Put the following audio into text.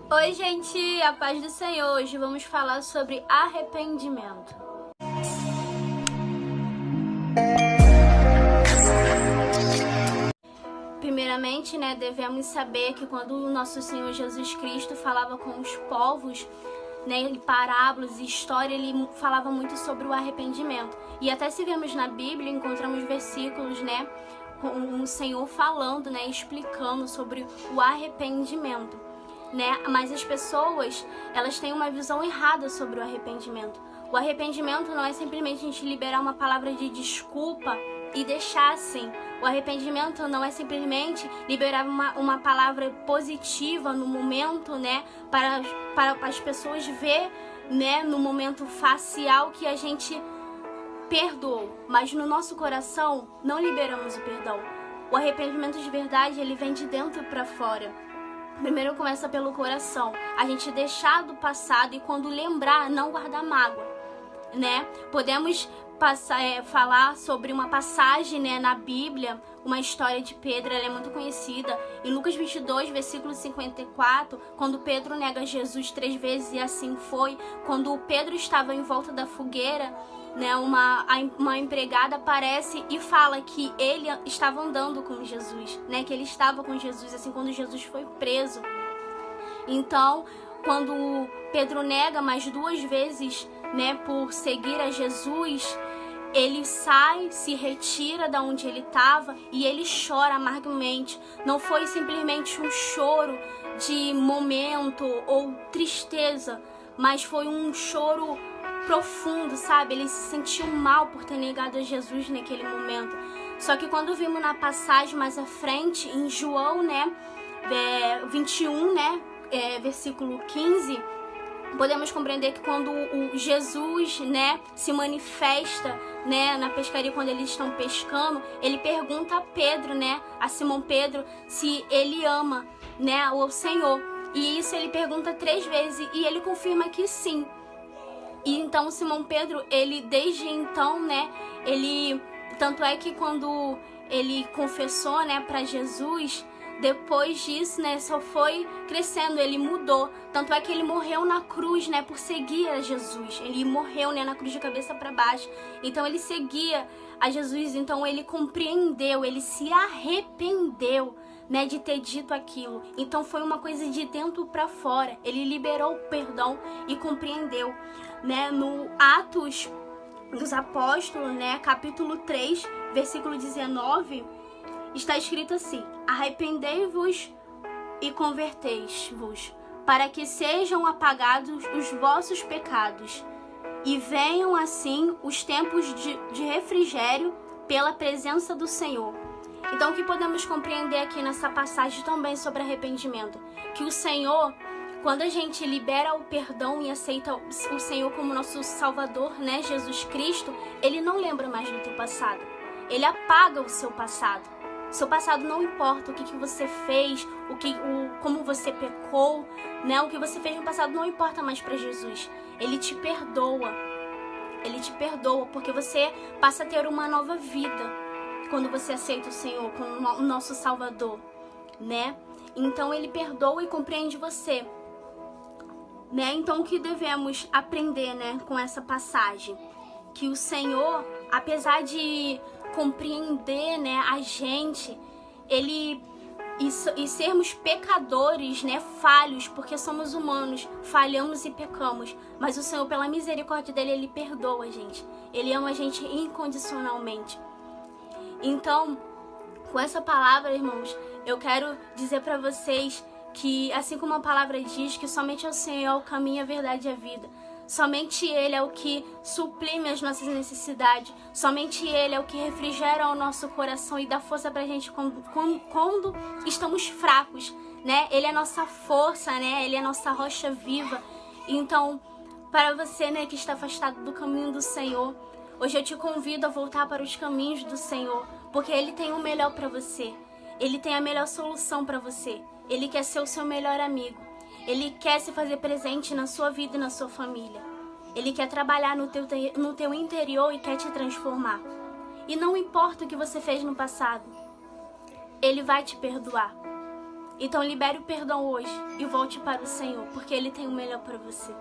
Oi, gente, a paz do Senhor. Hoje vamos falar sobre arrependimento. Primeiramente, devemos saber que quando o nosso Senhor Jesus Cristo falava com os povos, em parábolas e história, ele falava muito sobre o arrependimento. E até se vemos na Bíblia, encontramos versículos, com o Senhor falando, explicando sobre o arrependimento. Mas as pessoas, elas têm uma visão errada sobre o arrependimento. O arrependimento não é simplesmente a gente liberar uma palavra de desculpa e deixar assim. O arrependimento não é simplesmente liberar uma palavra positiva no momento, para as pessoas ver, no momento facial que a gente perdoou. Mas no nosso coração não liberamos o perdão. O arrependimento de verdade, ele vem de dentro para fora. Primeiro começa pelo coração, a gente deixar do passado e quando lembrar, não guardar mágoa, Podemos falar sobre uma passagem, na Bíblia, uma história de Pedro, ela é muito conhecida. Em Lucas 22, versículo 54, quando Pedro nega Jesus 3 vezes e assim foi, quando Pedro estava em volta da fogueira, uma empregada aparece e fala que ele estava andando com Jesus, que ele estava com Jesus, assim, quando Jesus foi preso. Então, quando Pedro nega mais 2 vezes, por seguir a Jesus, ele sai, se retira da onde ele estava e ele chora amargamente. Não foi simplesmente um choro de momento ou tristeza, mas foi um choro profundo, sabe? Ele se sentiu mal por ter negado a Jesus naquele momento. Só que quando vimos na passagem mais à frente, em João, 21, versículo 15, podemos compreender que quando o Jesus, se manifesta, na pescaria, quando eles estão pescando, ele pergunta a Pedro, a Simão Pedro, se ele ama, o Senhor. E isso ele pergunta 3 vezes e ele confirma que sim. E então Simão Pedro, ele desde então, tanto é que quando ele confessou, para Jesus, depois disso, só foi crescendo, ele mudou. Tanto é que ele morreu na cruz, por seguir a Jesus. Ele morreu, na cruz de cabeça para baixo. Então ele seguia a Jesus, então ele compreendeu, ele se arrependeu, de ter dito aquilo. Então foi uma coisa de dentro para fora. Ele liberou o perdão e compreendeu. No Atos dos Apóstolos, capítulo 3, versículo 19, está escrito assim: arrependei-vos e convertei-vos, para que sejam apagados os vossos pecados, e venham assim os tempos de refrigério pela presença do Senhor. Então, o que podemos compreender aqui nessa passagem também sobre arrependimento? Que o Senhor, quando a gente libera o perdão e aceita o Senhor como nosso Salvador, Jesus Cristo, Ele não lembra mais do teu passado. Ele apaga o seu passado. Seu passado não importa, o que você fez, como você pecou, o que você fez no passado não importa mais para Jesus. Ele te perdoa. Ele te perdoa porque você passa a ter uma nova vida quando você aceita o Senhor como o nosso Salvador, Então Ele perdoa e compreende você, Então o que devemos aprender, com essa passagem? Que o Senhor, apesar de compreender, a gente, Ele e sermos pecadores, falhos, porque somos humanos, falhamos e pecamos, mas o Senhor, pela misericórdia dele, Ele perdoa a gente, Ele ama a gente incondicionalmente. Então, com essa palavra, irmãos, eu quero dizer para vocês que, assim como a palavra diz, que somente o Senhor é o caminho, a verdade e a vida. Somente Ele é o que suprime as nossas necessidades. Somente Ele é o que refrigera o nosso coração e dá força pra gente quando estamos fracos, Ele é a nossa força, Ele é a nossa rocha viva. Então, para você, que está afastado do caminho do Senhor, hoje eu te convido a voltar para os caminhos do Senhor, porque Ele tem o melhor para você. Ele tem a melhor solução para você. Ele quer ser o seu melhor amigo. Ele quer se fazer presente na sua vida e na sua família. Ele quer trabalhar no teu interior e quer te transformar. E não importa o que você fez no passado, Ele vai te perdoar. Então libere o perdão hoje e volte para o Senhor, porque Ele tem o melhor para você.